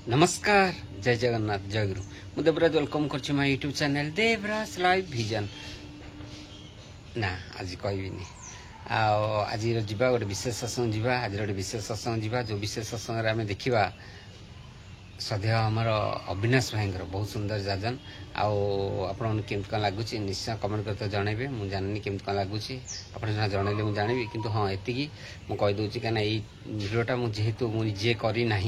नमस्कार जय जगन्नाथ जय गुरु मु देवराज वेलकम कर YouTube channel Devraj live vision ना आज कहबिनी आज जा गोटे विशेष सत्संग जा आज गोटे विशेष सत्संग जा जो विशेष सत्संग आम देखा सदैव आमर अविनाश भाई बहुत सुंदर जाजन आपण केमती कौन लगुच निश्चय कमेंट करते जनइबे मुझे जाननी केमती कौन लगुच आप जनइले मुझे जानवी कि हाँ एति मुझे कहीं यही भिडटा मुझे मुझे करना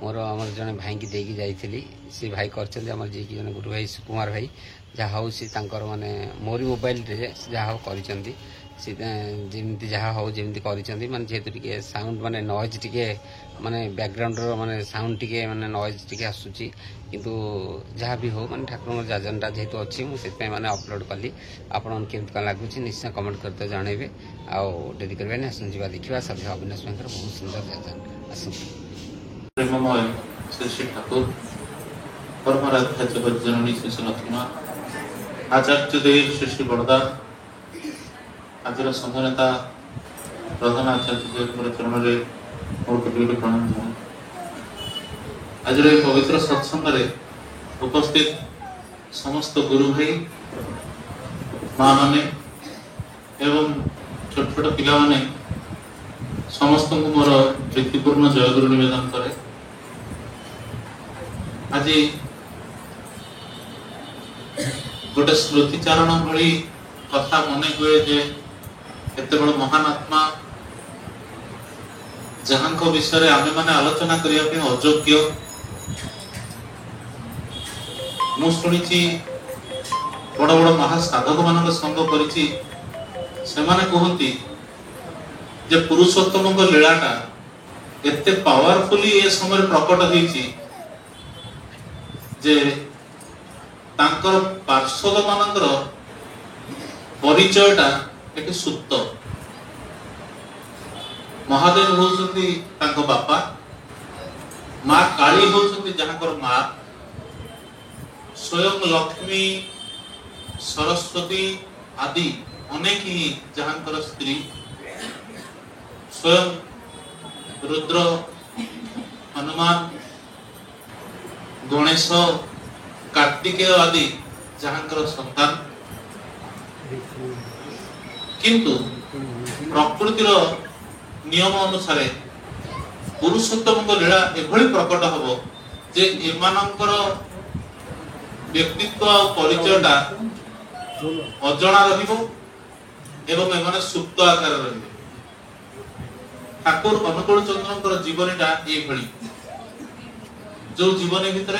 मोर आम जड़े भाई की देकी जाइली सी भाई करमर जी जन गुरु भाई सुकुमार भाई जहाँ हूँ सी माने मोरी मोबाइल जहाँ हूँ कर जमी जहाँ हूँ जमी कर माने जेहेतु टे साउंड माने नॉइज टे माने बैकग्राउंड माने साउंड टे माने नॉइज टे आसूची किंतु जहाँ भी हो माने ठाकुर जाजनटा जेहेतु अच्छी मुझे माने अपलोड कली आपन केमती कौन लगुच निश्चय कमेंट करते जनइबे आउ डेरी करवानी आसन जा देखा सदैव अविनाश भाई बहुत सुंदर जाजन आस प्रेममय श्री श्री ठाकुर परमाराध्य जगत जननी श्री श्री लक्ष्मण आचार्य देव श्री श्री बड़दा आज संघनेता प्रधान आचार्य देव चरण में मोर कोटि प्रणाम जाए आज पवित्र सत्संग उपस्थित समस्त गुरु भाई माँ माने एवं छोट छोट पिला माने समस्त को मोर प्रीतिपूर्ण जय गुरु निवेदन करे आज गोटे स्मृतिचारण भली कथा मने हुए जे एते बड़ महान आत्मा जहां विषय आमे माने आलोचना करिया पे अयोग्य मु सुनिछि बड़ बड़ महासाधक मान संग करिछि से माने कहंती जे पुरुषोत्तम लीलाटा एते पावरफुली ए समय प्रकट होईछि जे तांकर पार्षद मानकर परिचयटा एक सुप्त महादेव होउछन्ति तांको बापा माँ काली होउछन्ति जहाँकर माँ स्वयं लक्ष्मी सरस्वती आदि अनेक ही जहाँकर स्त्री स्वयं रुद्र हनुमान गणेश कार्तिकेय आदि जहाँकर संतान किंतु प्रकृतिर नियम अनुसार पुरुषोत्तम लीला एभली प्रकट हबो जे एमानंकर व्यक्तित्व परिचयटा अजଣା रहिबो एवं एमाने सुप्त आकार रहिबो ठाकुर अनुकूल चंद्रकर जीवनटा ये भली जो जीवन भितर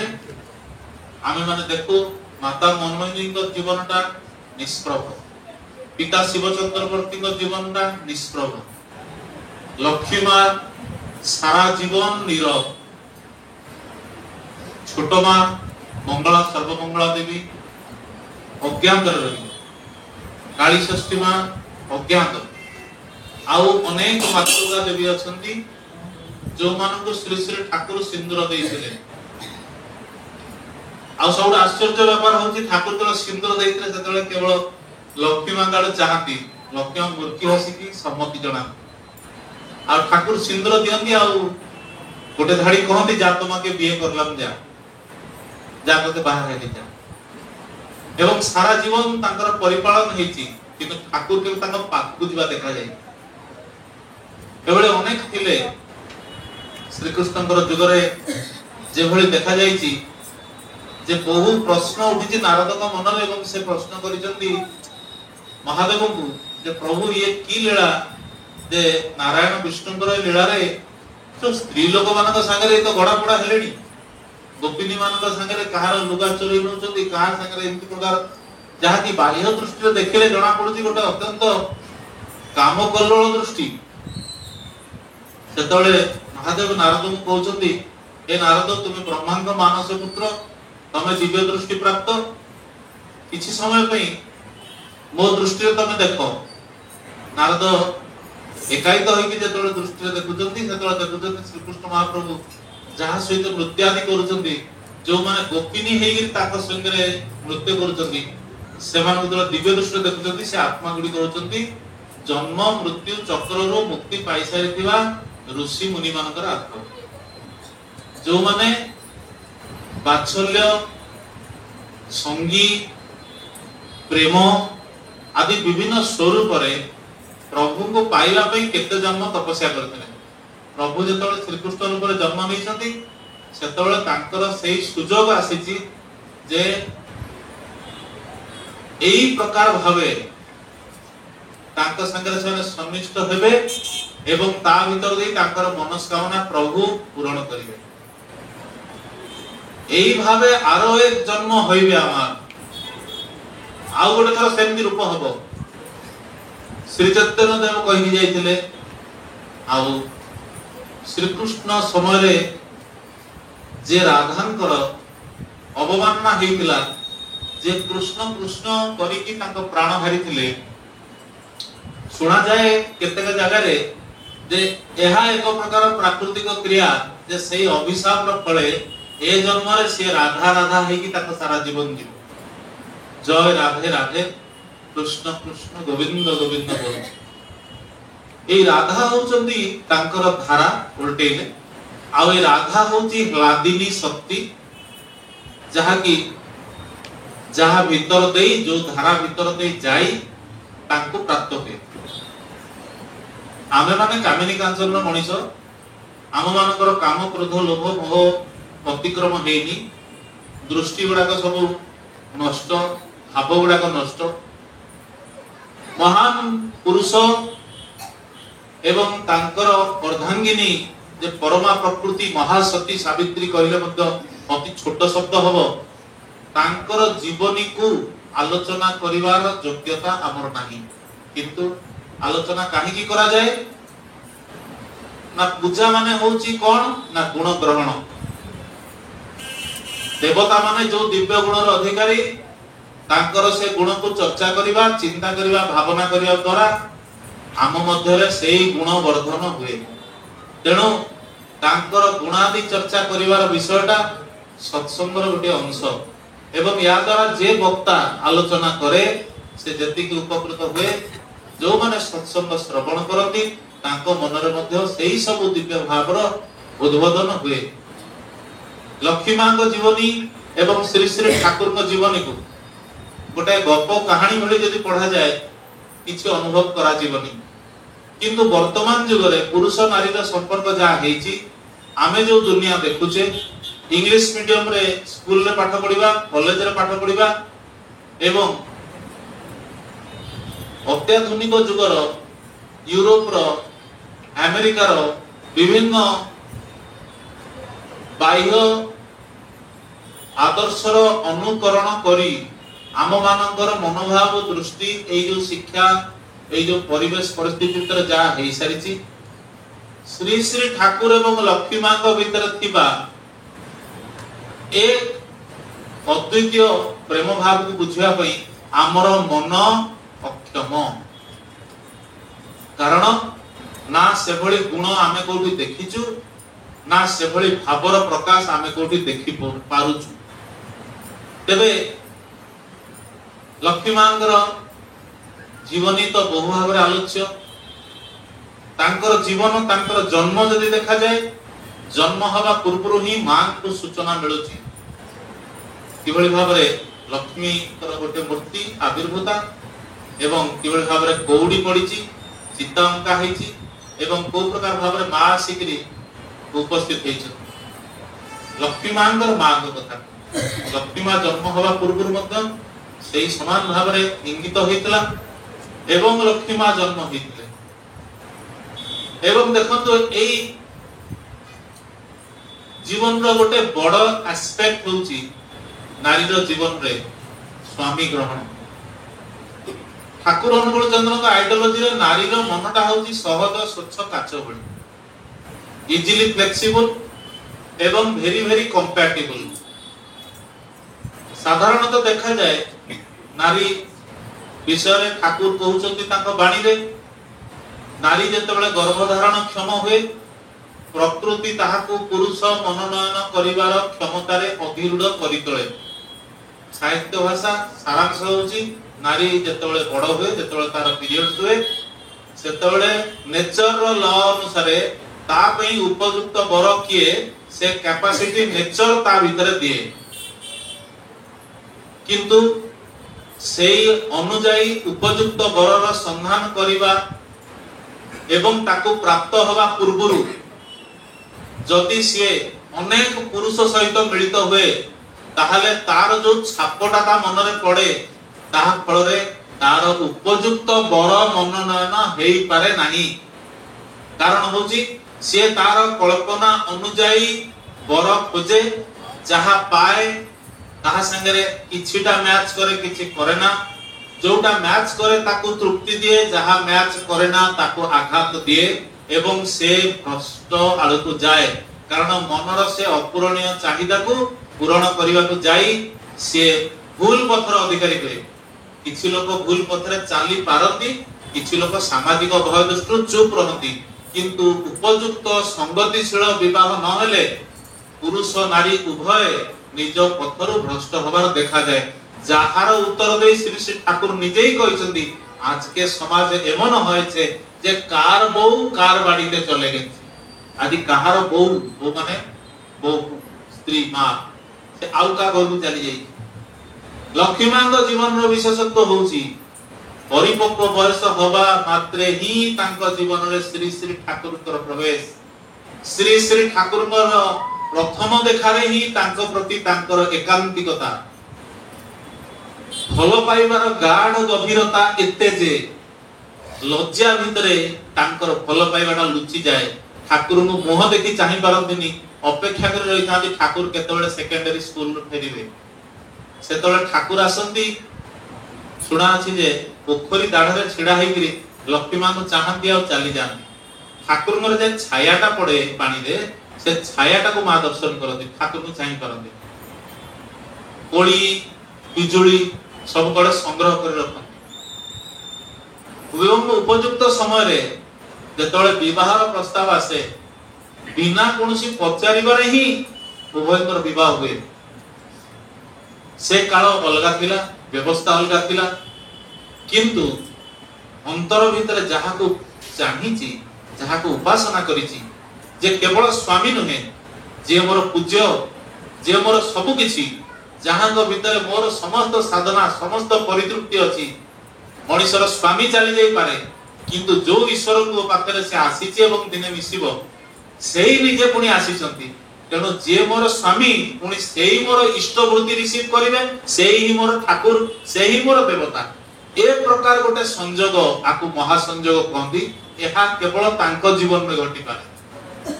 आमे माने देखो माता मनमोहिनी जीवनटा निष्प्रभ पिता शिव चंद्रवर्ती जीवनटा निष्प्रभ लक्ष्मी माँ सारा जीवन नीरव छोट माँ मंगला सर्वमंगला देवी अज्ञात रही काली षष्ठी माँ अज्ञात आउ अनेक मातृका देवी अछंती जो मानको श्री श्री ठाकुर सिंदूर देइथिले आ सब आश्चर्य व्यापार होची ठाकुर जन सिंदूर देइथिले सेतले केवल लक्ष्मी मांगाड़ चाहती लक्ष्मी मूर्ति हसी की सम्मति जना आ ठाकुर सिंदूर दियंती आ गोटे धाड़ी कहंती जा तुमा के बिहे करलाम जा कोते बाहर हे जा एवं सारा जीवन तांकर परिपालन हेची किंतु ठाकुर के तांका पाखु जिबा देखा जाय एबळे अनेक थिले श्री कृष्णकर जुगरे जे भली देखा जायची जे बहु प्रश्न उठिछि नारद का मन एवं से प्रश्न करिसंती महादेव को जे प्रभु ये की लीला जे नारायण विष्णुकर लीला रे तो स्त्री लोक मानक संगे तो गड़ा पड़ा हेलेनी गोपिनी मानक संगे कहार लुगा चोरी नउचंती कहार संगे एंति प्रकार जहा की बाह्य दृष्टि देखले जणा पडुची गोटे अत्यंत काम कल्लोल दृष्टि सेतळे महादेव नारद को कहउचंती ए नारद तुम ब्रह्मांड मानस पुत्र तमे दिव्य दृष्टि प्राप्त किछि समय पई मो दृष्टि तमे देखो नारद एकायित होइकि जेतळे दृष्टि देखुचंती सेतळे देखुचंती श्री कृष्ण महाप्रभु जहाँ सहित नृत्य आदि करूचंती जो माने गोपिनी हेई ताक संगे नृत्य करूचंती से मान दिव्य दृष्टि देखुचंती से आत्मा गुडी करूचंती जन्म मृत्यु चक्ररो मुक्ति पाई सारिथिबा ऋषि मुनि मानकर आत्मा जो माने ବାତ୍ସଲ୍ୟ, ସଙ୍ଗୀ, ପ୍ରେମ ଆଦି ବିଭିନ୍ନ ସ୍ୱରୂପରେ ପ୍ରଭୁଙ୍କୁ ପାଇବା ପାଇଁ କେତେ ଜନ୍ମ ତପସ୍ୟା କରିଥିଲେ। ପ୍ରଭୁ ଯେତେବେଳେ ଶ୍ରୀକୃଷ୍ଣ ରୂପରେ ଜନ୍ମ ନେଇଛନ୍ତି ସେତେବେଳେ ତାଙ୍କର ସେଇ ସୁଯୋଗ ଆସିଛି ଯେ ଏଇ ପ୍ରକାର ଭାବେ ତାଙ୍କ ସାଙ୍ଗରେ ସେମାନେ ସନ୍ନିଷ୍ଠ ହେବେ ଏବଂ ତା ଭିତର ଦେଇ ତାଙ୍କର ମନସ୍କାମନା ପ୍ରଭୁ ପୂରଣ କରିବେ। এই ভাবে আরো এক জন্ম হইবে আমার, ଆଉ ଗୋଟେ ଥର ସେମିତି ରୂପ ହବ। ଶ୍ରୀ ଚୈତନ୍ୟ ଦେବ କହିକି ଯାଇଥିଲେ। ଆଉ ଶ୍ରୀକୃଷ୍ଣ ସମୟରେ ଯେ ରାଧାଙ୍କର ଅବମାନନା ହେଇଥିଲା, ଯେ କୃଷ୍ଣ କୃଷ୍ଣ କରିକି ତାଙ୍କ ପ୍ରାଣ ହାରିଥିଲେ, ଶୁଣାଯାଏ କେତେକ ଜାଗାରେ ଯେ ଏହା ଏକ ପ୍ରକାର ପ୍ରାକୃତିକ କ୍ରିୟା, ଯେ ସେଇ ଅଭିଶାପର ଫଳେ ଏ ଜନ୍ମରେ ସେ ରାଧା ରାଧା ହେଇକି ତାଙ୍କ ସାରା ଜୀବନ ଯିବ। ଜୟ ରାଧେ ରାଧେ, କୃଷ୍ଣ କୃଷ୍ଣ ଗୋବିନ୍ଦ ଗୋବିନ୍ଦ ବୋଲୁଛି। এই রাধা হউଛନ୍ତି ତାଙ୍କର ଧାରା ଉଲ୍ଟେଇଲେ, ଆଉ ଏ ରାଧା ହଉଛି ହ୍ଲାଦିନୀ ଶକ୍ତି, ଯାହାକି ଯାହା ଭିତର ଦେଇ, ଯୋଉ ଧାରା ଭିତର ଦେଇ ଯାଇ ତାଙ୍କୁ ପ୍ରାପ୍ତ ହୁଏ। ଆମେ ମାନେ କାମିନୀ କାଞ୍ଚନର ମଣିଷ, ଆମ ମାନଙ୍କର କାମ କ୍ରୋଧ ଲୋଭ ମୋହ ଅତିକ୍ରମ ହେଇନି, ଦୃଷ୍ଟି ଗୁଡାକ ସବୁ ନଷ୍ଟ, ଭାବ ଗୁଡାକ ନଷ୍ଟ। ମହାନ ପୁରୁଷ ଏବଂ ତାଙ୍କର ଅର୍ଦ୍ଧାଙ୍ଗିନୀ ଯେ ପରମା ପ୍ରକୃତି ମହାସତୀ ସାବିତ୍ରୀ କହିଲେ ମଧ୍ୟ ଅତି ଛୋଟ ଶବ୍ଦ ହବ, ତାଙ୍କର ଜୀବନୀକୁ ଆଲୋଚନା କରିବାର ଯୋଗ୍ୟତା ଆମର ନାହିଁ। କିନ୍ତୁ ଆଲୋଚନା କାହିଁକି କରାଯାଏ ନା ପୂଜା ମାନେ ହଉଛି କଣ ନା ଗୁଣ ଗ୍ରହଣ। ଦେବତା ମାନେ ଯୋଉ ଦିବ୍ୟ ଗୁଣର ଅଧିକାରୀ, ତାଙ୍କର ସେ ଗୁଣକୁ ଚର୍ଚ୍ଚା କରିବା, ଚିନ୍ତା କରିବା, ଭାବନା କରିବା ଦ୍ୱାରା ଆମ ମଧ୍ୟରେ ସେଇ ଗୁଣ ବର୍ଦ୍ଧନ ହୁଏ। ତେଣୁ ତାଙ୍କର ଗୁଣାଦି ଚର୍ଚ୍ଚା କରିବାର ବିଷୟଟା ସତ୍ସଙ୍ଗର ଗୋଟିଏ ଅଂଶ ଏବଂ ଏହା ଦ୍ୱାରା ଯେ ବକ୍ତା ଆଲୋଚନା କରେ ସେ ଯେତିକି ଉପକୃତ ହୁଏ, ଯୋଉମାନେ ସତ୍ସଙ୍ଗ ଶ୍ରବଣ କରନ୍ତି ତାଙ୍କ ମନରେ ମଧ୍ୟ ସେଇ ସବୁ ଦିବ୍ୟ ଭାବର ଉଦ୍ବୋଧନ ହୁଏ। ଲକ୍ଷ୍ମୀ ମାଙ୍କ ଜୀବନୀ ଏବଂ ଶ୍ରୀ ଶ୍ରୀ ଠାକୁରଙ୍କ ଜୀବନୀକୁ ଗୋଟେ ଗପ କାହାଣୀ ଭଳି ଯଦି ପଢାଯାଏ କିଛି ଅନୁଭବ କରାଯିବନି। କିନ୍ତୁ ବର୍ତ୍ତମାନ ଯୁଗରେ ପୁରୁଷ ନାରୀର ସମ୍ପର୍କ ଯାହା ହେଇଛି, ଆମେ ଯୋଉ ଦୁନିଆ ଦେଖୁଛେ, ଇଂଲିଶ ମିଡିୟମରେ ସ୍କୁଲରେ ପାଠ ପଢିବା, କଲେଜରେ ପାଠ ପଢିବା ଏବଂ ଅତ୍ୟାଧୁନିକ ଯୁଗର ୟୁରୋପର, ଆମେରିକାର ବିଭିନ୍ନ ବାହ୍ୟ ଆଦର୍ଶର ଅନୁକରଣ କରି ଆମ ମାନଙ୍କର ମନୋଭାବ ଦୃଷ୍ଟି, ଏଇ ଯୋଉ ଶିକ୍ଷା, ଏଇ ଯୋଉ ପରିବେଶ ପରିସ୍ଥିତି ଭିତରେ ଯାହା ହେଇସାରିଛି, ଶ୍ରୀ ଶ୍ରୀ ଠାକୁର ଏବଂ ଲକ୍ଷ୍ମୀ ମାଙ୍କ ଭିତରେ ଥିବା ଏ ଅଦ୍ୱିତୀୟ ପ୍ରେମ ଭାବକୁ ବୁଝିବା ପାଇଁ ଆମର ମନ ଅକ୍ଷମ। କାରଣ ନା ସେଭଳି ଗୁଣ ଆମେ କୋଉଠି ଦେଖିଛୁ, ନା ସେଭଳି ଭାବର ପ୍ରକାଶ ଆମେ କୋଉଠି ଦେଖି ପାରୁଛୁ। ତେବେ ଲକ୍ଷ୍ମୀ ମାଙ୍କର ଜୀବନୀ ତ ବହୁ ଭାବରେ ଆଲୋଚ୍ୟ। ତାଙ୍କର ଜୀବନ, ତାଙ୍କର ଜନ୍ମ ଯଦି ଦେଖାଯାଏ, ଜନ୍ମ ହେବା ପୂର୍ବରୁ ହିଁ ମାଙ୍କୁ ସୂଚନା ମିଳୁଛି କିଭଳି ଭାବରେ ଲକ୍ଷ୍ମୀଙ୍କର ଗୋଟେ ମୂର୍ତ୍ତି ଆବିର୍ଭୂତା ଏବଂ କିଭଳି ଭାବରେ କଉଡ଼ି ପଡିଛି, ଚିତା ଅଙ୍କା ହେଇଛି ଏବଂ କୋଉ ପ୍ରକାର ଭାବରେ ମା ଆସିକିରି ଉପସ୍ଥିତ ହେଇଛନ୍ତି। ଲକ୍ଷ୍ମୀ ମାଙ୍କର ମାଙ୍କ କଥା, ଲକ୍ଷ୍ମୀ ମା ଜନ୍ମ ହେବା ପୂର୍ବରୁ ମଧ୍ୟ ସେଇ ସମାନ ଭାବରେ ଇଙ୍ଗିତ ହେଇଥିଲା ଏବଂ ଲକ୍ଷ୍ମୀ ମା ଜନ୍ମ ହେଇଥିଲେ। ଏବଂ ଦେଖନ୍ତୁ, ଏଇ ଜୀବନର ଗୋଟେ ବଡ ଆସ୍ପେକ୍ଟ ହଉଛି ନାରୀର ଜୀବନରେ ସ୍ୱାମୀ ଗ୍ରହଣ। ଠାକୁର ଅନୁକୂଳ ଚନ୍ଦ୍ରଙ୍କ ଆଇଡିଓଲୋଜିରେ ନାରୀର ମନଟା ହଉଛି ସହଜ ସ୍ୱଚ୍ଛ କାଚ ଭଳି, ଇଜିଲି ଫ୍ଲେକ୍ସିବଲ ଏବଂ ଭେରି ଭେରି କମ୍ପାଟିବଲ। ସାଧାରଣତଃ ଦେଖାଯାଏ ନାରୀ ବିଷୟରେ ଠାକୁର କହୁଛନ୍ତି ତାଙ୍କ ବାଣୀରେ, ନାରୀ ଯେତେବେଳେ ଗର୍ଭଧାରଣ କ୍ଷମ ହୁଏ, ପ୍ରକୃତି ତାହାକୁ ପୁରୁଷ ମନୋନୟନ କରିବାର କ୍ଷମତାରେ ଅଧିରୂଢ କରିତୋଳେ। ସାହିତ୍ୟ ଭାଷା ସାରାଂଶ ହଉଛି, ନାରୀ ଯେତେବେଳେ ବଡ ହୁଏ, ଯେତେବେଳେ ତାର ପିରିୟଡ୍ସ ହୁଏ, ସେତେବେଳେ ନେଚରର ଲ ଅନୁସାରେ ତା ପାଇଁ ଉପଯୁକ୍ତ ବର କିଏ से कैपेसिटी नेचर ता भीतर दिए किंतु सेई अनुजाई उपयुक्त बरर संधान करिबा एवं ताको प्राप्त हवा पूर्वरु जदि से अनेक पुरुष सहित मिलित हुए ताहले तार जो छापटा ता मनरे पड़े ताहा फलरे तार उपयुक्त बर मनोनयन हेई पारे नाही कारण होची से तार कल्पना अनुजाई बर खोजे जहा पाए ताहा संगरे किछिटा मैच करे किछि करे ना जोटा मैच करे ताकू तृप्ति दिए जहा मैच करे ना ताकू आघात दिए एवं से भ्रष्ट आड़ू को जाए कारण मनर से अपूरणीय चाहिदा को पूरण करने को जाई से भूल पथर अधिकारी करे किछि लोक भूल पथरे चाली पारती किछि लोक सामाजिक भय दृष्टि चुप रहती किंतु उपयुक्त संगतिशील विवाह न हेले पुरुष नारी उभय निज पथरु भ्रष्ट होबार देखा जाए जाहार उत्तर दे श्री श्री ठाकुर निजे ही कहिसंती आज के समाज एमन होयछे जे कार बहु कार बाड़ीते चले गए आदि कहार बहु वो माने बहु स्त्री मां से आउ का घरु चली जाई लक्ष्मी मां जीवन रो विशेषत्व होउची परिपक्व बयस होबा मात्रे ही तांको जीवन रे श्री श्री ठाकुर प्रवेश श्री श्री ठाकुर प्रथम देखारे ही तांको प्रति तांकर एकांतिकता भल पाइबार गाढ़ गभीरता एते जे लज्जा भितरे तांकर भल पाइबाटा लुचि जाए ठाकुर को मुह देखि चाहि पारंतिनी अपेक्षा कर रही थांती ठाकुर केतबेले सेकेंडरी स्कूल रो फेरिबे सेतबेले ठाकुर आसंती सुना अछि जे पोखरी दाढ़रे छिड़ा हेगिरी लक्ष्मी मां को चाहंती आ चली जान ठाकुर मर जे छायाटा पड़े पानी रे से छायाटा को मां दर्शन करती ठाकुर को चाहि पारंती कोली बिजुली सब कड़े संग्रह कर रखती एवं उपयुक्त समय रे जेतबेले विवाह प्रस्ताव आसे बिना कोनसी पचारिबारे ही उभयकर विवाह हुए से काल अलगा थिला व्यवस्था अलगा थिला किंतु अंतर भीतर जहा को चाहिची जहा को उपासना करिची जे केवल स्वामी नुहे जे मोर पूज्य जे मोर सब किछि जहा को भीतर मोर समस्त साधना समस्त परितृप्ति अछि मनुष्यर स्वामी चली जाई पारे किंतु जो ईश्वर को पाखरे से आसीची एवं दिने मिसिबो सेही निजे पुनी आसीचंती तेणु जे मोर स्वामी पुनी सेही मोर इष्ट वृत्ति रिसीव करिवे सेही मोर ठाकुर सेही मोर देवता ए प्रकार गोटे संयोग आकु महासंयोग कहंती एहा केवल तांको जीवन में घटी पारे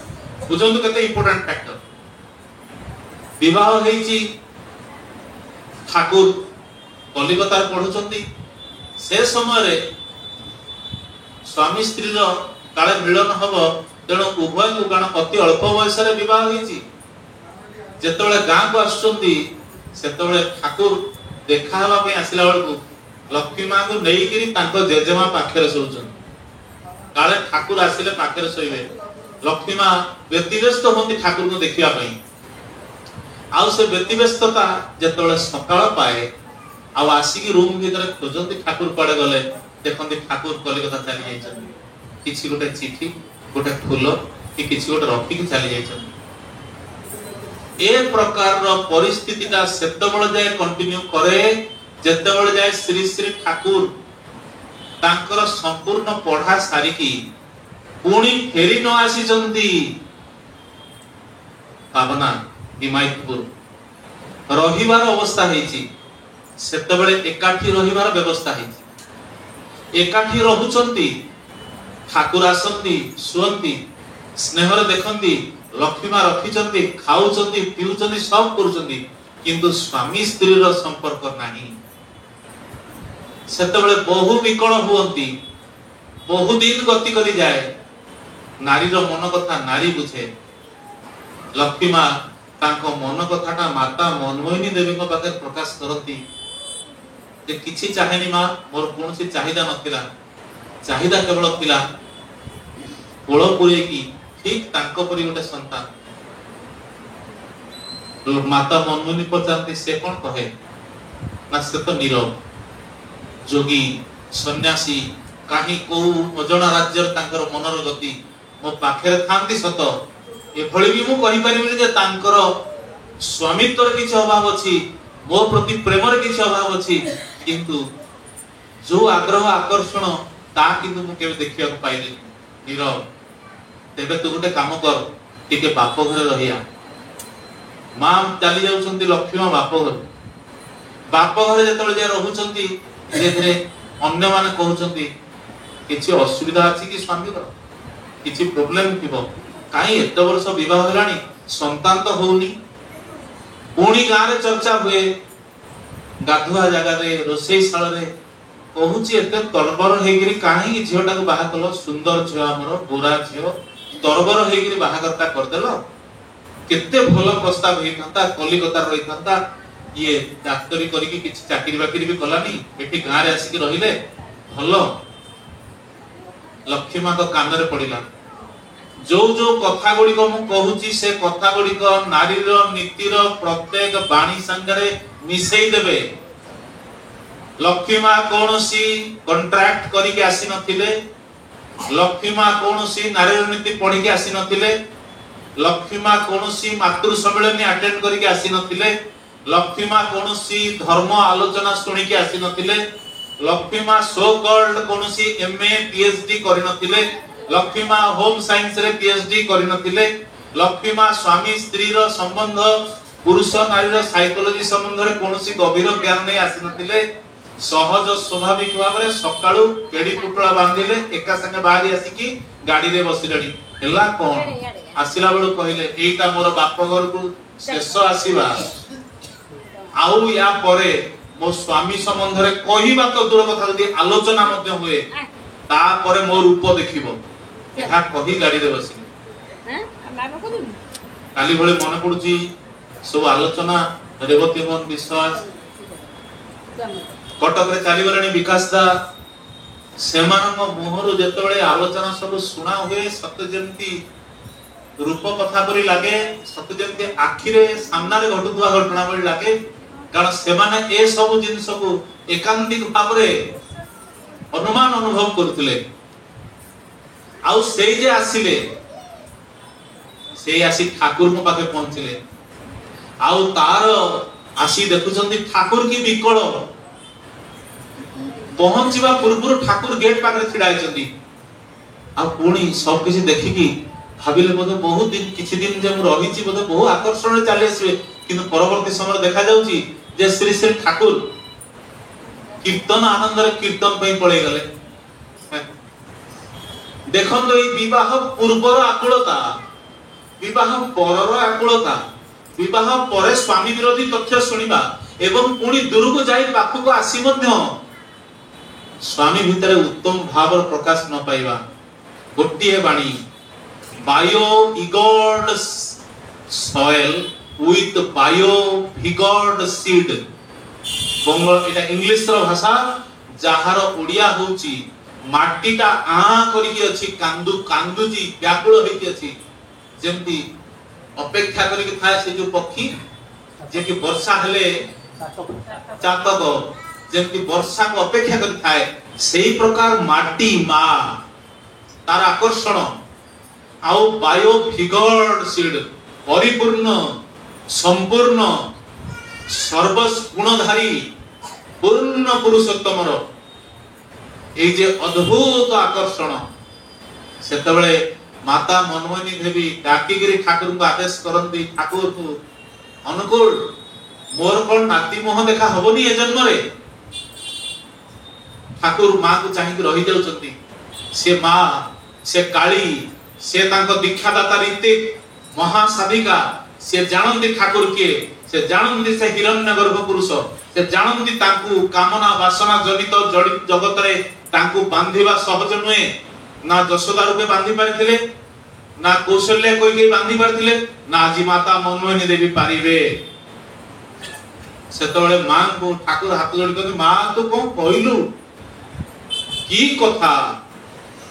बुझंतु केते इंपोर्टेंट फैक्टर विवाह हेची ठाकुर कलिकता पढुचंती से समय रे स्वामी स्त्री रो काले मिलन हबो तेणु उभय को गाण अति अल्प बयस रे विवाह हेची जेतबेले गां को आछंती सेतबेले ठाकुर देखा हवा पे आसिला बेलकु लक्ष्मी मां को नेई किरी तांको जेजेमा पाखरे सोचन काले ठाकुर आसिले पाखरे सोइबे लक्ष्मी मां व्यतिव्यस्त होती ठाकुर को देखिया पई आउ से व्यतिव्यस्तता जेतबेले सकाळ पाए आउ आसिकी रूम भीतर खोजंती ठाकुर पड़े गले देखंती ठाकुर कलिकता चली जाइछन किछि गोटे चिठी गोटे फूल कि किछि गोटे रखी के चली जाइछन ए प्रकार रो परिस्थितिटा सेतबेले जाय कंटिन्यू करे जेतबेले जाय श्री श्री ठाकुर तांकर संपूर्ण पढ़ा सारी की पुणी फेरी न आसीचंती पावना हिमायतपुर रहिबार अवस्था हेची सेतबेले एकाठी रहिबार व्यवस्था हेची एकाठी रहुचंती ठाकुर आसंती सुअंती स्नेह रे देखंती लक्ष्मी मां रखिचंती खाउचंती पिउचंती सब करूचंती किंतु स्वामी स्त्री रो संपर्क नाही सेतबेले बहु विकल हुअंती बहु दिन गति करी जाए नारी रो मन कथा नारी बुझे लक्ष्मी मां तांको मन कथाटा माता मनमोहिनी देवी को पाखे प्रकाश करती जे किछि चाहेनी मां मोर कोनसी चाहिदा नथिला चाहिदा केवल थिला कोळ पुरे की ठीक तांको परि गोटे संतान माता मनमोहिनी पचारती से कोन कहे ना से तो नीरव जोगी सन्यासी काहे को अजणा राज्य तांकर मनर गति मो पाखरे थांती सत एभଳି भी मु कहि परिबि जे तांकर स्वामित्वर किछ अभाव अछि, मो प्रति प्रेम रे किछ अभाव अछि, किंतु जो आग्रह आकर्षण ता किंतु मु केबे देखिया को पाइले नीरव। तेबे तू गोटे काम कर, टिके बाप घरे रहिया। मां चली जाउछंती लक्ष्मी मां बाप घरे जेतबे जे रहउछंती, धीरे धीरे अन्य माने कहउछंती किछि असुविधा अछि कि स्वामी रो, किछि प्रॉब्लम थिबो, काई एत वर्ष विवाह हलानी संतान तो होउनी। पुणी गाँ रे चर्चा हुए, गाधुआ जगह रे रोसई शाल रे कहूची एते तरबर हेगिरी काहे झियोटा को बाहा कलो, सुंदर झियो हमरो गोरा झियो तरबर हेगिरी बाहा करता कर देलो, केते भलो प्रस्ताव हेइथंता, कलिकता रहिथंता, ये डाक्टरी करी कि किछ चाकरी बाकरी भी कलानी, एठी गाँ रे आसी कि रहिले भलो। लक्ष्मी मां को कान रे पड़िला, जो जो कथा गुडी को मु कहूची से कथा गुडी को नारी रो नीति रो प्रत्येक बाणी संगरे मिसई देबे। लक्ष्मी मां कोनोसी कॉन्ट्रैक्ट करी के आसी नथिले, लक्ष्मी मां कोनोसी नारी रो नीति पढी के आसी नथिले, लक्ष्मी मां कोनोसी मातृ सम्मेलन अटेंड करी के आसी नथिले, लक्ष्मी मां कोनोसी धर्म आलोचना सुनी के आसी नथिले, लक्ष्मी मां सो कॉल्ड कोनोसी एमए पीएचडी करि नथिले, लक्ष्मी मां होम साइंस रे पीएचडी करि नथिले, लक्ष्मी मां स्वामी स्त्री रो संबंध, पुरुष नारी रो साइकोलॉजी संबंध रे कोनोसी गभीर ज्ञान नै आसी नथिले। सहज स्वाभाविक भाव रे सकाळू केडी पुटला बांधिले, एका संगे बाहरी आसी की गाड़ी रे बसिलडी। हेला कोन आसिला बेलु कहिले एटा मोर बाप घर को शेष आसीबा, आउ या परे मो स्वामी संबंध रे कहिबा तो दूर कथा जदी आलोचना मध्ये हुए, ता परे मो रूप देखिबो, एहा कहि गाड़ी रे बसिले। काली भले मन पडुची सब आलोचना रेवती मोहन विश्वास कटक रे चाली गलानी विकास दा, सेमानक मुहरु जेतबेले आलोचना सब सुना हुए, सत्य जेंती रूप कथा परि लागे, सत्य जेंती आखि रे सामना रे घटुवा घटना परि लागे, कारण सेमाने ए सब जिंस को एकांतिक भाव रे अनुमान अनुभव करथिले। आउ सेई जे आसिले, सेई आसी ठाकुर को पाखे पहुंचले, आउ तार आसी देखुचंती ठाकुर की विकल पहुंचवा पूर्व ठाकुर गेट पाखे छिड़ा आइचंती। आ पुणी सब किछि देखि की भाबिले बोधे बहुत दिन किछि दिन जे रहिछि, बोधे बहु आकर्षण रे चली आसीबे, किंतु परवर्ती समय देखा जाउची जे श्री श्री ठाकुर कीर्तन आनंद रे कीर्तन पई पळे गले। देखन तो ई विवाह पूर्वर आकुलता, विवाह परर आकुलता, विवाह परे स्वामी विरोधी तथ्य सुनिबा एवं पुणी दूर को जाई पाखु को आसी मध्य स्वामी भितरे उत्तम भाव प्रकाश न पाइबा। गोटिए बाणी bio vigored soil with bio vigored seed, Bengal एटा इंग्लिश रो भाषा, जहार ओडिया होची माटीटा आ करी की अछि, कांदू कांदूजी व्याकुल होई की अछि, जेमती अपेक्षा करी की थाए से जो पक्षी जे कि वर्षा हेले चातक जेमती वर्षा को अपेक्षा करी थाए, सेही प्रकार माटी मा तार आकर्षण आउ बायो फिगर्ड सीड परिपूर्ण संपूर्ण सर्वगुणधारी पूर्ण पुरुषोत्तमर ए जे अद्भुत आकर्षण। सेतबेले माता मनमोहिनी देवी डाकीगिरी ठाकुर को आदेश करंती, ठाकुर को अनुकूल मोर कोन नाती मोह देखा हबनी ए जन्म रे। ठाकुर मां को चाहि रही जाउचंती, से मां से काली से तांको दीक्षादाता रीति महासाधिका, से जानंती ठाकुर के, से जानंती से हिरण्यगर्भ पुरुष, से जानंती तांकु कामना वासना जनित जगत रे तांकु बांधिबा सहज नुहे। ना यशोदा रूपे बांधि पारिथिले, ना कौशल्य कोई के बांधि पारिथिले, ना आजी माता मनमोहिनी देवी पारिबे। सेतबेले मां को ठाकुर हाथ जोड़ी कहते, मां तू कोन कहलु की कथा,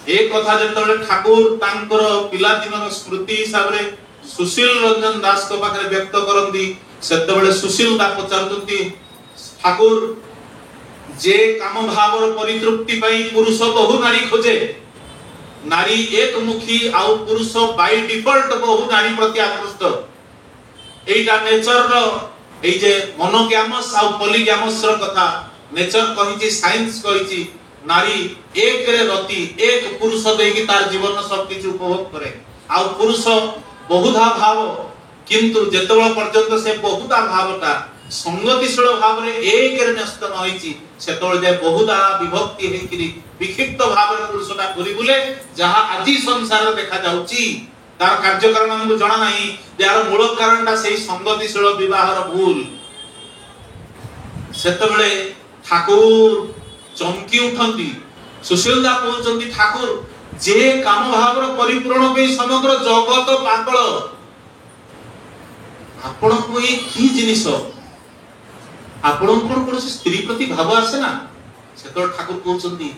ए कथा जेतबेले ठाकुर तांकर पिला दिनर स्मृति हिसाब रे सुशील रंजन दास को पाखरे व्यक्त करंती, सेतबेले सुशील दास पचारतंती, ठाकुर जे काम भावर परितृप्ति पई पुरुष बहु नारी खोजे, नारी एकमुखी आउ पुरुष बाय डिफॉल्ट बहु नारी प्रति आकृष्ट एटा नेचर रो ए जे मोनोगैमस आउ पॉलीगैमस रो कथा नेचर कहिची साइंस कहिची नारी एक रे रति एक पुरुष देकी तार जीवन सब किछु उपभोग करे आउ पुरुष बहुधा भाव किंतु जेतबेला पर्यंत से बहुधा भावटा संगतिशील भाव रे एक रे नष्ट न होईची सेतोल जे बहुधा विभक्ति हेकिरी विक्षिप्त भाव रे पुरुषटा घुरी बुले जहा आजि संसार देखा जाउची तार कार्य कारण हमको जणा नाही यार मूल कारणटा सेही संगतिशील विवाहर भूल सेतबेले ठाकुर चमकी उठंती सुशीलदा कहउचंती ठाकुर जे काम भावर परिपूर्ण पे समग्र जगत पागल आपण कोई की जिनिस आपण कोन स्त्री प्रति भाव आसे ना सेतो ठाकुर कहउचंती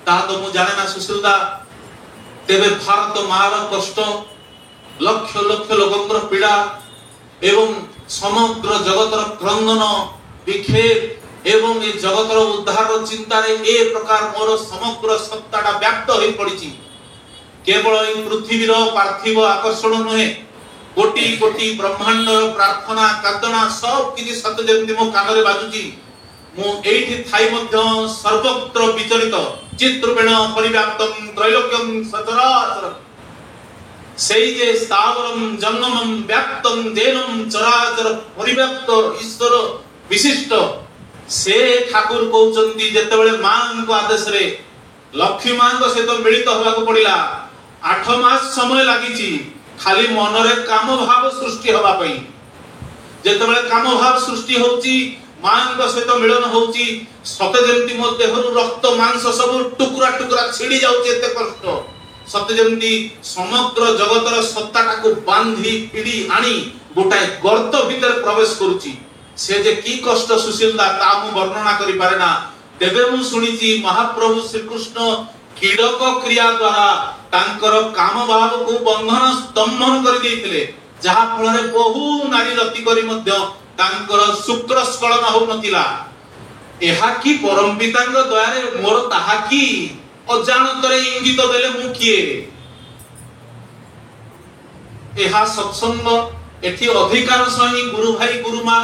ता तो मु जाने ना सुशीलदा तेबे भारत मार कष्ट लक्ष लक्ष लोकंकर पीड़ा एवं समग्र जगतर क्रंदन विक्षेप एवं ए जगतर उद्धार चिंता रे ए प्रकार मोर समग्र सत्ताटा व्याप्त होई पड़िची केवल ए पृथ्वी रो पार्थिव आकर्षण नहे कोटि कोटि ब्रह्मांड प्रार्थना कादना सब किछि सत्य जेंति मो कान रे बाजुची मु एठी थाई मध्य सर्वत्र विचलित चित्रपेण परिव्याप्तम त्रैलोक्यम सचराचर सेई जे स्थावरम जंगमम व्याप्तम देनम चराचर परिव्याप्त ईश्वर विशिष्ट से ठाकुर कहउचंती जेतेबेले मां को आदेश रे लक्ष्मी मां को सहित मिलित होबा को पड़िला 8 मास समय लागिची खाली मन रे काम भाव सृष्टि होबा पई जेतेबेले काम भाव सृष्टि होउची मां को सहित मिलन होउची सते जेंति मो देहरु रक्त मांस सब टुकरा टुकरा छिड़ी जाउची एते कष्ट सते जेंति समग्र जगतर सत्ताटा को बांधी पिड़ी आनी गोटाए गर्त भीतर प्रवेश करूची से जे की कष्ट सुशीलदा ता मु वर्णना करि पारे ना तेबे मु सुनिची महाप्रभु श्री कृष्ण कीड़क क्रिया द्वारा तांकर काम भाव को बंधन स्तंभन करि देथिले जहा फल रे बहु नारी रति करि मध्य तांकर शुक्र स्खलन हो नतिला एहा की परम पितांग दया रे मोर ताहा की अजानतरे इंगित देले मु किए एहा सत्संग एठी अधिकार सही गुरु भाई गुरु मां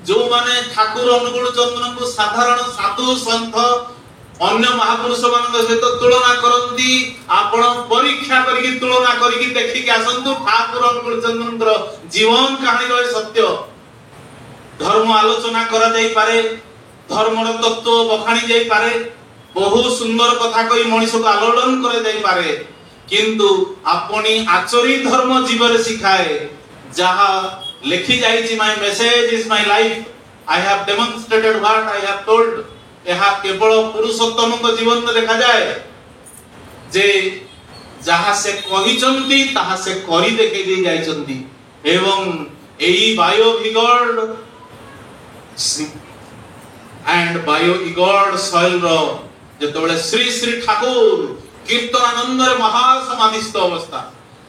जो माने ठाकुर अनुकूल चंद्र को साधारण साधु संत अन्य महापुरुष मान सहित तुलना करंती आपण परीक्षा करके तुलना करके देखि के आसंतु ठाकुर अनुकूल चंद्र जीवन कहानी रो सत्य धर्म आलोचना करा जाई पारे धर्मर तत्व बखाणी जाई पारे बहु सुंदर कथा कहि मनुष्य को आलोड़न करे जाई पारे किंतु अपनी आचरी धर्म जीवन सिखाए जहा लिखि जाईची my message is my life I have demonstrated what I have told एहा केवल पुरुषोत्तम को जीवन में देखा जाए जे जहा से कहिचंती ताहा से करी देखै दे जाईचंती एवं एई बायो विगॉड एंड बायो इगॉड सॉइल रो जेतबेले श्री श्री ठाकुर कीर्तनानंद रे महा समाधिस्थ अवस्था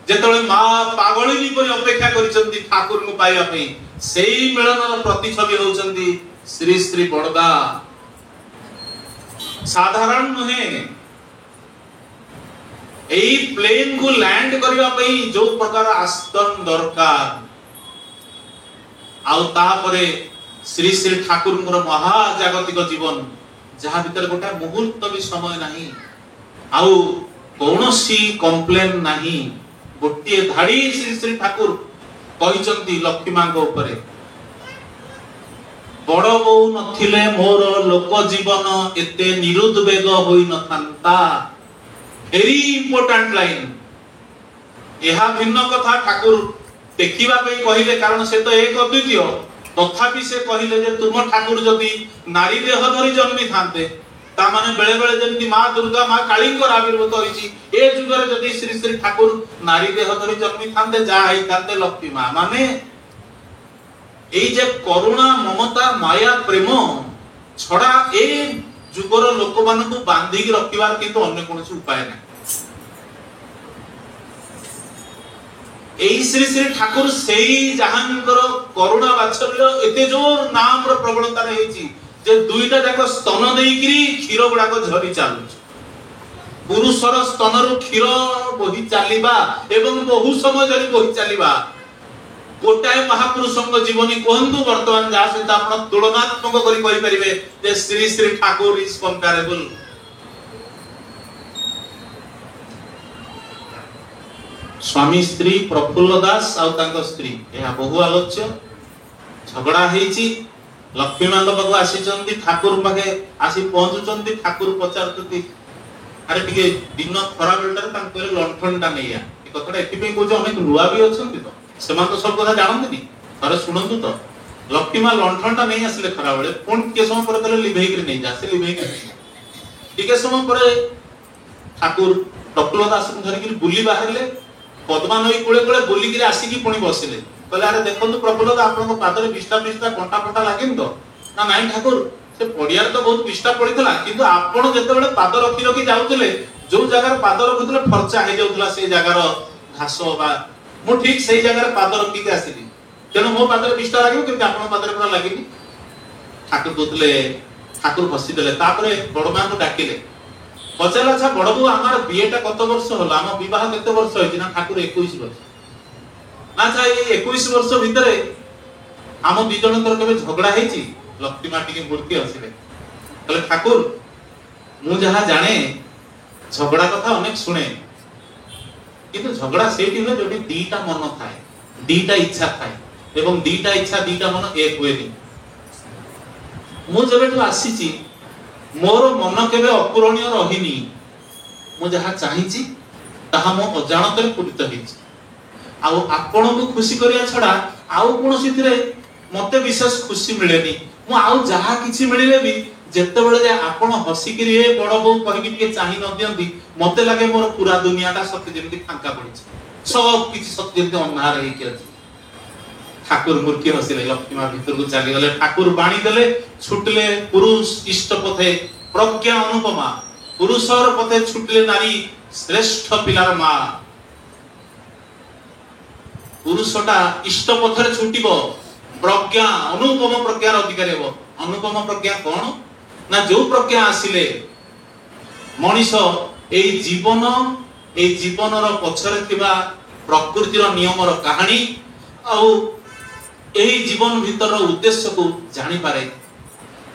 जेतबेले मा पागलिनी पर अपेक्षा करिसंती ठाकुर को पाइबा पई सेही मिलनर प्रतिछवि होउचंती श्री श्री बड़दा साधारण नहे एई प्लेन को लैंड करिबा पई जो प्रकार आस्तन दरकार आउ ता परे श्री श्री ठाकुर मोर महा जागतिक जीवन जहा भीतर गोटा मुहूर्त भी समय नहीं आउ कौनसी कंप्लेन नहीं गोटे धाड़ी श्री श्री ठाकुर कहिचंती लक्ष्मी मां को ऊपर बड़ बो नथिले मोर लोक जीवन एते निरुद्वेग होई नथांता वेरी इंपोर्टेंट लाइन एहा भिन्न कथा ठाकुर देखिबा पे कहिले कारण से तो एक अद्वितीय तथापि से कहिले जे तुम ठाकुर जदी नारी देह धरि जन्मी थांते ता माने बेले बेले जेंति मां दुर्गा मां काली को आविर्भूत होईची ए जुगरे जदी श्री श्री ठाकुर नारी देह धरि जन्मी थांते जा हई थांते लक्ष्मी मां माने एई जे करुणा ममता माया प्रेम छडा ए जुगर लोक मानकु बांधी की रखिबार किंतु अन्य कोनोसी उपाय नै एई श्री श्री ठाकुर सेई जहांकर करुणा वात्सल्य एते जोर नाम रो प्रबलता रहिची जे दुईटा जाक स्तन देइकरी क्षीर गुडा को झरी चालुछ पुरुषर स्तनरु क्षीर बोही चलिबा एवं बहु समय धरि बोही चलिबा गोटाए महापुरुषଙ୍କ जीवनी कहंतु वर्तमान जा सहित आपण तुलनात्मक करी कहि परिबे जे श्री श्री ठाकुर इज कंपैरेबल। स्वामी स्त्री प्रफुल्ल दास आ तांको स्त्री एहा बहु आलोच्य झगड़ा हेची। लक्ष्मी मांग पाखु आसीचंती ठाकुर पाखे आसी पहुंचुचंती ठाकुर पचारचंती अरे टिके दिन खरा बेलटारे तांको कहले लंठनटा नैया ए कथाटा एथि पे कहजो अनेक नुआ भी अछंती तो सेमान तो सब कथा जानंती नी थरे सुनंतु तो लक्ष्मी मां लंठनटा नै आसले खरा बेले कोन के समय पर कहले लिभेई के नै जा से लिभेई के टिके समय पर ठाकुर प्रफुल्ल दास को धरि के बुली बाहरले पद्मा नई कोले कोले बुली के आसी की पुणी बसिले कहले अरे देखंतु प्रफुल्ल दा आपन को पादरे बिस्टा बिस्टा कंटा कंटा लागेन तो ना नाइ ठाकुर से पडियार तो बहुत बिस्टा पडितला किंतु आपण जते बेले पाद रखी रखी जाउतले जो जगह पाद रखुतले फरचा हे जाउतला से जगह घास बा मु ठीक सही जगह पाद रखी के आसीली तेनो मो पादरे बिस्टा लागियो किंतु आपण पादरे पूरा लागिनी ठाकुर कहतले ठाकुर हसी देले तापरे बडमा को डाकिले पचारला अच्छा बडबू हमार बीएटा कत वर्ष होला हम विवाह कते वर्ष होइछि ना ठाकुर 21 वर्ष ना चाहे 21 वर्ष भितरे हम दि जनकर केबे झगड़ा हेछि लक्ष्मी माटी के मूर्ति हसिले कहले ठाकुर मु जहा जाने झगड़ा कथा अनेक सुने किंतु झगड़ा सेठी हो जोटी दीटा मन थाए दीटा इच्छा थाए एवं दीटा इच्छा दीटा मन एक हुएनी मु जेबेठु आसीछि मोर मन केबे अपूरणीय रहिनी मु जहा चाहिछि ताहा मो अजाणतरे पूरित हेछि आउ आपण को खुशी करिया छडा आउ कोनोसी थिरे मते विशेष खुशी मिलेनी मु आउ जहा किछि मिलिले भी जेते बेले जे आपण हसी करी ए बड़ बौ कहि कि के चाहि न दियंती मते लागे मोर पूरा दुनियाटा सत्य जेमति फांका पड़िछि सब किछि सत्य जेमति अन्हार हे कि अछि ठाकुर मूर्ति हसिले लक्ष्मी मां भीतर को चली गले ठाकुर बाणी देले छुटले पुरुष इष्ट पथे प्रज्ञा अनुपमा पुरुषर पथे छुटले नारी श्रेष्ठ पिलार मां पुरुषटा इष्ट पथरे छुटिबो प्रज्ञा अनुपम प्रज्ञार अधिकारी हेबो अनुपम प्रज्ञा कोन ना जो प्रज्ञा आसिले मनीष एई जीवनर पछरे थिबा प्रकृतिर नियमर कहानी आ एही जीवन भीतर उद्देश्य को जानि पारे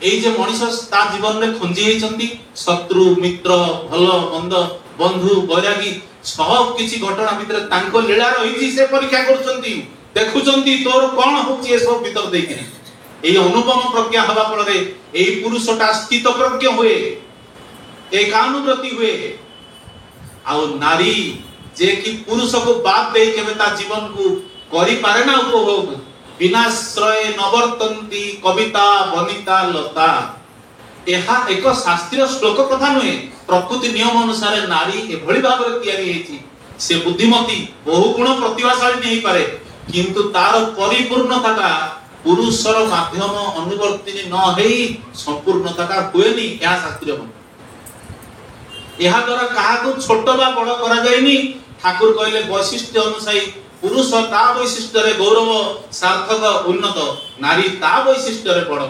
एई जे मनीष ता जीवन रे खंजी हेचंती शत्रु मित्र भलो मंद बंधु बैरागी सब किछि घटना भीतर तांको लीला रहिछि से परीक्षा करचंती देखुचंती तोर कोन होछि ए सब भीतर देइकरी एई अनुपम प्रज्ञा हवा फल रे एई पुरुषटा स्थित प्रज्ञ होए एकानुव्रति हुए आ नारी जे कि पुरुष को बात दे केबे ता जीवन को करि पारे ना उपभोग विनाश्रय नवर्तन्ती कविता वनिता लता एहा एक शास्त्रीय श्लोक कथा नुहे प्रकृति नियम अनुसार नारी एभଳି भाବରେ तयारी हेछि से बुद्धिमती बहु गुण प्रतिभाशाली नहीं पारे किंतु तार परिपूर्णताटा पुरुषर माध्यम अनुवर्तिनी न हेई संपूर्णताटा हुएनी या शास्त्रीय मन एहा द्वारा काहा को छोट बा बड़ करा जायनी ठाकुर कहले वैशिष्ट्य अनुसार पुरुष ता वैशिष्ट्य रे गौरव सार्थक उन्नत नारी ता वैशिष्ट्य रे बड़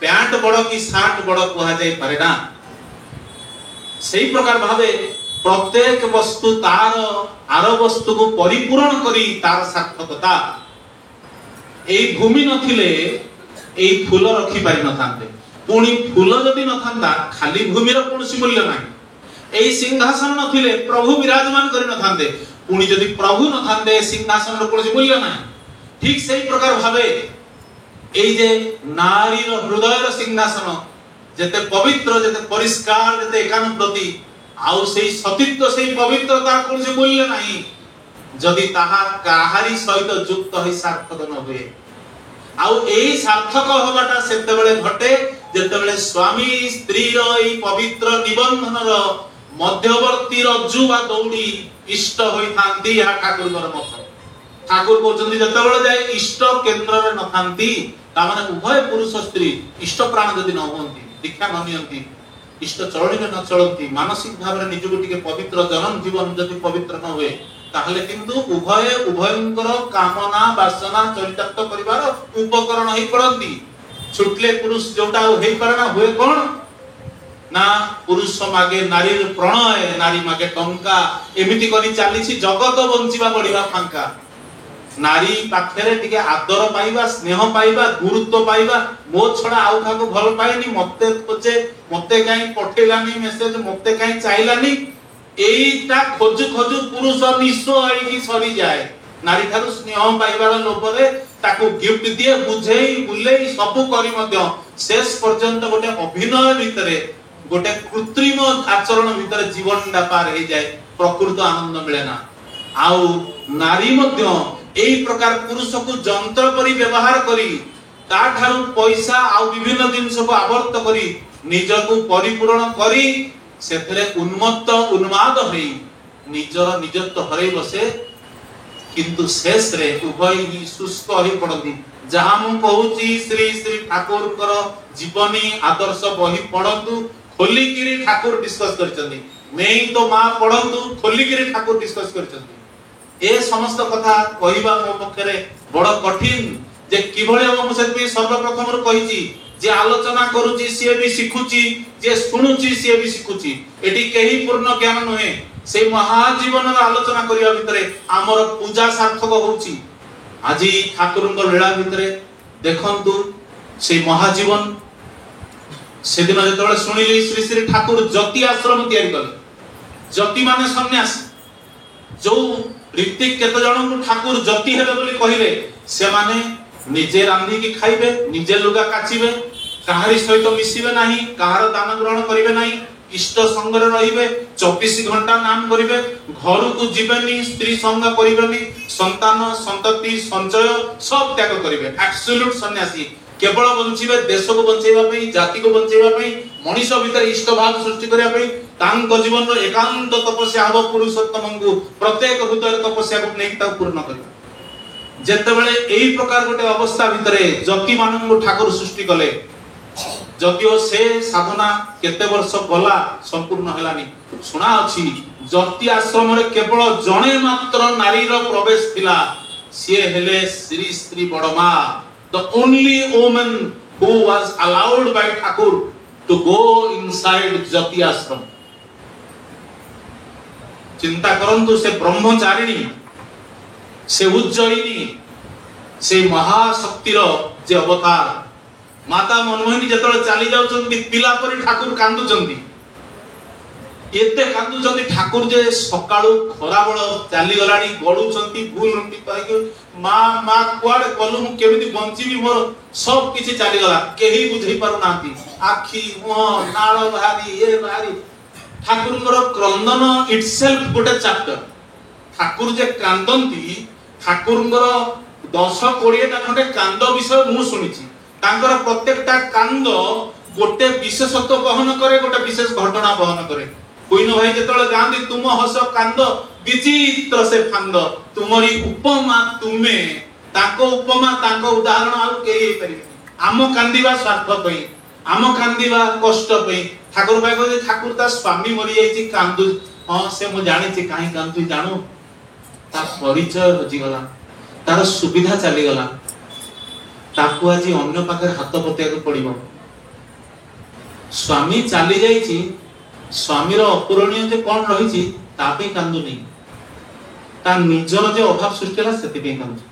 पैंट बड़ की शर्ट बड़ कहा जाय पारे ना सेही प्रकार भावे प्रत्येक वस्तु तार आर वस्तु को परिपूर्ण करी तार सार्थकता एई भूमि नथिले एई फूल रखी पारि न थांते पुणी फूल जदि न थांता खाली भूमि रो कोनसी मूल्य नाही एई सिंहासन नथिले प्रभु विराजमान करि न थांते पुणी जदि प्रभु न थांते सिंहासन रो कोनसी मूल्य नाही ठीक सेही प्रकार भावे एई जे नारी रो हृदय रो सिंहासन जते पवित्र जते परिष्कार जते एकानुव्रति आउ सेही सतीत्व सेही पवित्रता कोनसी मूल्य नाही जदि ताहा काहारी सहित युक्त होई सार्थक न हुए आउ एई सार्थक होबाटा सेते बेले घटे जेते बेले स्वामी स्त्री रो एई पवित्र निबंधन रो मध्यवर्ती रज्जु बा दौड़ी इष्ट होई थांती या ठाकुर गर मत ठाकुर कहउछन्ती जेते बेले जाय इष्ट केंद्र रे न थांती ता माने उभय पुरुष स्त्री इष्ट प्राण जदि न होंती दीक्षा न नियंती इष्ट चरणी न चलंती मानसिक भाव रे निजको टिके पवित्र जनम जीवन जदि पवित्र न हुए ताहले किंतु उभय उभयंकर कामना वासना चरितार्थ परिवार उपकरण होई पड़ंती छुटले पुरुष जोटा होई पारना हुए कोन ना पुरुष मागे नारी प्रणय नारी मागे टंका एमिति करी चली जगत बंचिबा बढ़िबा फांका नारी पाखरे टिके आदर पाइबा स्नेह पाइबा गुरुत्व पाइबा मो छड़ा आउ काको भल पाइनी मते खोजे मते काई पठेलानी मेसेज मते काई चाइलानी एईटा खोजु खोजु पुरुष निस्व आइकी सरी जाए नारी थारु स्नेह पाइबार लोभरे ताको गिफ्ट दिए बुझेई बुलेई सब करी मध्य शेष पर्यंत गोटे अभिनय भितरे गोटे कृत्रिम आचरण भितरे जीवनटा पार हो जाए प्रकृत आनंद मिले ना आउ नारी मध्य एई प्रकार पुरुष को जंत्र करी व्यवहार करी ता ठारू पैसा आ विभिन्न जिनिस को आवर्त करी निजको परिपूर्ण करी सेथरे उन्मत्त उन्माद होई निजर निजत्व हरै बसे किंतु शेष रे उभय ही शुष्क होई पड़ती जहां मु कहूची श्री श्री ठाकुर कर जीवनी आदर्श बही पढ़ंतु खोलिकिरी ठाकुर डिस्कस करचंदी नहीं तो मां पढ़ंतु खोलिकिरी ठाकुर डिस्कस करचंदी ए समस्त कथा कहिबा मो पक्षरे बड़ कठिन जे किभळे हम सेति सर्वप्रथम रु कहिची जे आलोचना करूची सिए भी सिखुची जे सुनुची सिए भी सिखुची एटी केही पूर्ण ज्ञान नहे से महाजीवन आलोचना करिया भितरे हमर पूजा सार्थक होउची आजी ठाकुरंग लीला भितरे देखंतु से महाजीवन से दिन जेतबेले सुनिली श्री श्री ठाकुर ज्योति आश्रम तैयारी कले ज्योति माने सन्यासी जो ऋतिक केते जण को ठाकुर ज्योति हेबे बोली कहिले से माने निजे रांधी की खाइबे निजे लुगा काचिबे काहारी सहित मिसिबे नाही काहार दान ग्रहण करिवे नाही इष्ट संग रे रहिबे 24 घंटा नाम करिवे घर को जीवेनी स्त्री संग करिवेनी संतान संतति संचय सब त्याग करिवे एब्सोल्यूट सन्यासी केवल बंचिबे देश को बंचेबा पई जाति को बंचेबा पई मनुष्य भीतर इष्ट भाव सृष्टि करिया पई तांको जीवन रो एकांत तपस्या हबो पुरुषोत्तम को प्रत्येक हृदय तपस्या को नेक ता पूर्ण करिबा जेतेबेले एही प्रकार गोटे अवस्था भितरे जति मानन को ठाकुर सृष्टि कले जतिओ से साधना केते वर्ष गला संपूर्ण हेलानी सुना अछि जति आश्रम रे केवल जणे मात्र नारी रो प्रवेश थिला से हेले Shri Shri बड़मा the only woman who was allowed by Thakur to go inside Jati ashram चिंता करंतु से ब्रह्मचारिणी से उज्जयिनी से महाशक्तिर जे अवतार माता मनमोहिनी जतले चली जाउछन्ती पिला परि ठाकुर कांदुछन्ती एते कांदुछन्ती ठाकुर जे सकाळू खराबळ चाली गलाडी गळुछन्ती भूल रंटी कहि मां मां कुआडे कलु मु केमिति बंचीबी मोर सब किछि चाली गला केही बुझै पारु नांती आखी मुह नाळ भारी ए भारी ठाकुरଙ୍କର क्रंदन इटसेल्फ गोटे चैप्टर ठाकुर जे कांदंती ठाकुरଙ୍କର 10-20 टा खंडे कांद विषय मु सुनिछि तांकर प्रत्येकटा कांद गोटे विशेषत्व बहन करे गोटे विशेष घटना बहन करे कोइनो भाई जेतले गांधी तुम हस कांद विचित्र से फांद तुमरी उपमा तुमे ताको उपमा ताको उदाहरण आ केही परिबे आम कांदीबा स्वार्थ पई आम कांदीबा कष्ट पई ठाकुर भाई कहले ठाकुर ता स्वामी मरि जाईची कांदु हां से मु जानि छी काहे कांदु जानो ता परिचय हजि गला तार सुविधा चली गला ताको आजी अन्य पाखे हाथ पतिया को पड़िबो स्वामी चली जाईची स्वामीर अपूरणीय जे कोन रहिची तापे कांदु नहीं ता निजर जे अभाव सृष्टिला सेति पे कांदु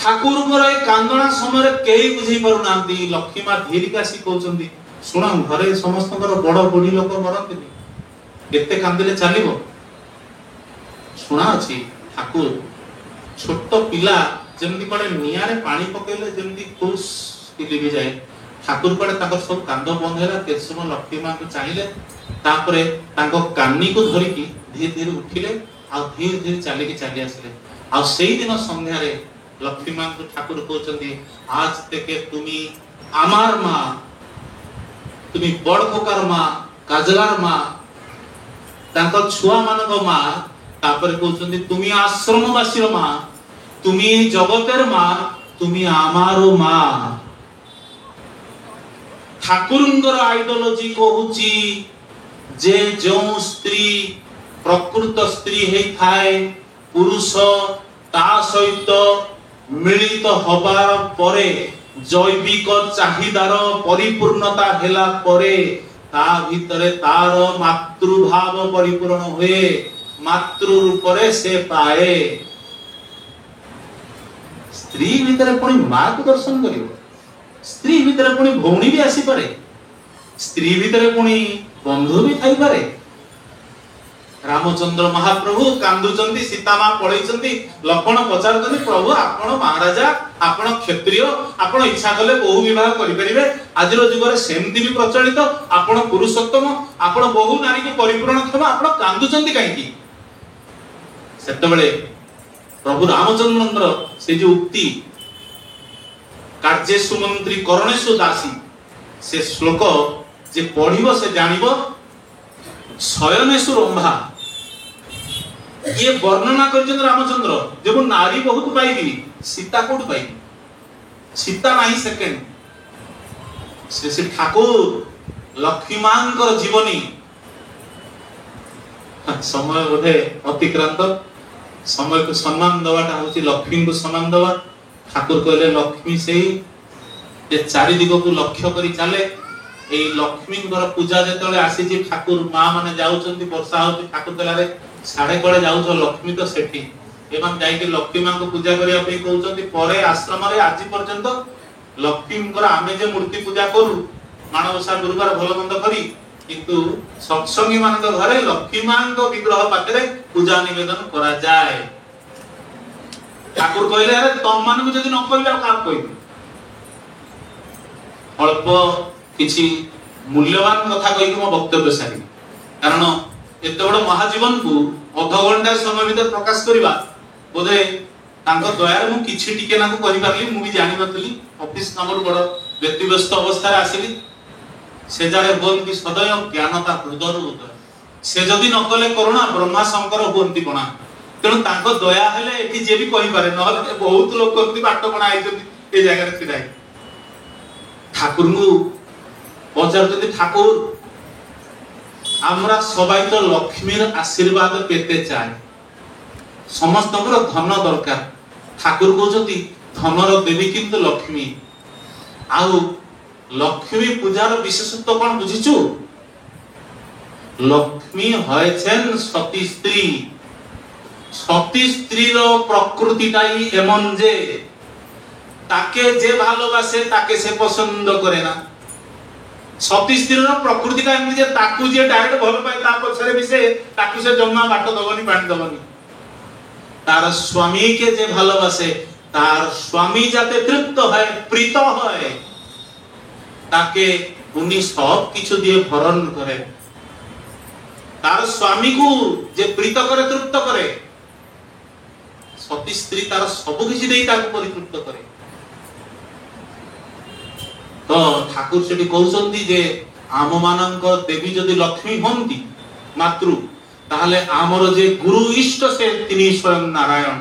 ठाकुर मोर ए कांदना समय केही बुझी पारु नांती लक्ष्मी मां धीरिका सी कहउचंदी सुना घरे समस्तकर बड़ बुढी लोक मरंती केते कांदिले चलिबो सुना अछि ठाकुर छोट पिला जेमति पडे नियारे पानी पकेले जेमति खुश किलिबि जाय ठाकुर पडे ताकर सब कांद बंद हैला केसम लक्ष्मी मां को चाहिले तापरे ताको कान्नी को धरि की धीरे धीरे उठिले आ धीरे धीरे चली के चली आसले आ सेही दिन संध्या रे लक्ष्मी मां को ठाकुर कहउचंदी आज तेके तुमी आमार मां तुमी बड़ खोकार मां काजलार मां ताको छुआ मानक मां तापरे कहउचंदी तुमी आश्रमवासी मां तुमी जगतेर मां तुमी आमारो मां ठाकुरंगर आइडियोलॉजी कहूची जे जो स्त्री प्रकृत स्त्री हे थाए पुरुष ता सहित मिलित हबार परे जैविक चाहिदार परिपूर्णता हेला परे ता भितरे तार मातृभाव परिपूर्ण हुए, मातृ रूपरे से पाए। स्त्री भितरे पुणी मां को दर्शन करियो, स्त्री भितरे पुणी भौणी भी आसी पारे, स्त्री भितरे पुणी बंधु भी थाई पारे। रामचंद्र महाप्रभु कांदुचंती, सीता मां पळैचंती, लक्ष्मण पचारुचंती प्रभु आपण महाराजा, आपण क्षत्रिय, आपण इच्छा कले बहु विवाह करि परिबे। आजिर जुगरे सेमति भी प्रचलित, आपण पुरुषोत्तम, आपण बहु नारी के परिपूर्ण क्षम, आपण कांदुचंती काहेकि? सेतबेले प्रभु रामचंद्रंद्र से जो उक्ति कार्येषु मंत्री करणेषु दासी, से श्लोक जे पढ़िबो से जानिबो शयनेषु रंभा, ये वर्णना करछन रामचंद्र जे मु नारी बहुत पाइबी, सीता कोड पाइबी? सीता नाही सेकेंड। श्री ठाकुर लक्ष्मी मांकर जीवनी समय बोधे अतिक्रांत, समय को सम्मान दवाटा होची लक्ष्मी को सम्मान दवा। ठाकुर कहले लक्ष्मी से जे चारि दिग को लक्ष्य करी चले, ए लक्ष्मी पूजा जेतले आसी जे ठाकुर मां माने जाउचंती, वर्षा होती, ठाकुर कहले साडे कोळे जाउछ, लक्ष्मी तो सेठी, एमान जाई के लक्ष्मी मां को पूजा करिया पे कहउचंती। परे आश्रम रे आज पर्यंत लक्ष्मी आमे जे मूर्ति पूजा करू मानवसा गुरुवार भल मंद करी, किंतु सत्संगी मान घरे लक्ष्मी मां को विग्रह पाखरे पूजा निवेदन करा जाए। ठाकुर कहले अरे तम मान को जदी न कहबे आ का कहबे? अल्प किछि मूल्यवान कथा कहि मो वक्तव्य सारी, कारण एते बड़ महाजीवन को अध घंटा समय भीतर प्रकाश करिबा बोधे तांको दयार मु किछि टिके ना को करि पारली, मु भी जानि नतली। ऑफिस कामर बड़ व्यक्तिगत अवस्था रे आसिली, से जारे बोलती सदय ज्ञानता हृदय उदय, से जदि न कले करुणा ब्रह्मा शंकर होंती बणा। तेणु तांको दया हेले एठी जे भी कहि पारे, नहले बहुत लोक करती बाट बणा आइछथि ए जगह रे छिराई। ठाकुर को पचारते ठाकुर हमरा सबाई तो लक्ष्मीर आशीर्वाद पेते चाहे, समस्त धन दरकार। ठाकुर कहते धनर देवी किंतु लक्ष्मी। आउ लक्ष्मी पूजार विशेषत्व कौन बुझीचु? लक्ष्मी हयछेन सती स्त्री। सती स्त्री रो प्रकृतिटाई एमन जे ताके जे भालोबासे ताके से पसंद करे ना। सती स्त्री प्रकृतिटा एमि जे ताकू जे डायरेक्ट भल पाए ता पछरे भी से ताकू से जम्मा बाट दबनी पानी दबनी। तार स्वामी के जे भालोबासे तार स्वामी जाते तृप्त है प्रीत है ताके उनी सब किछु दिए भरण करे। तार स्वामी को जे प्रीत करे तृप्त करे, सती स्त्री तार सब किछि देई ताको परितृप्त करे। तो ठाकुर सेठी कहउछंती जे आम मानक देवी जदि लक्ष्मी होंती मातृ, ताहले आमर जे गुरु इष्ट से तिनी स्वयं नारायण।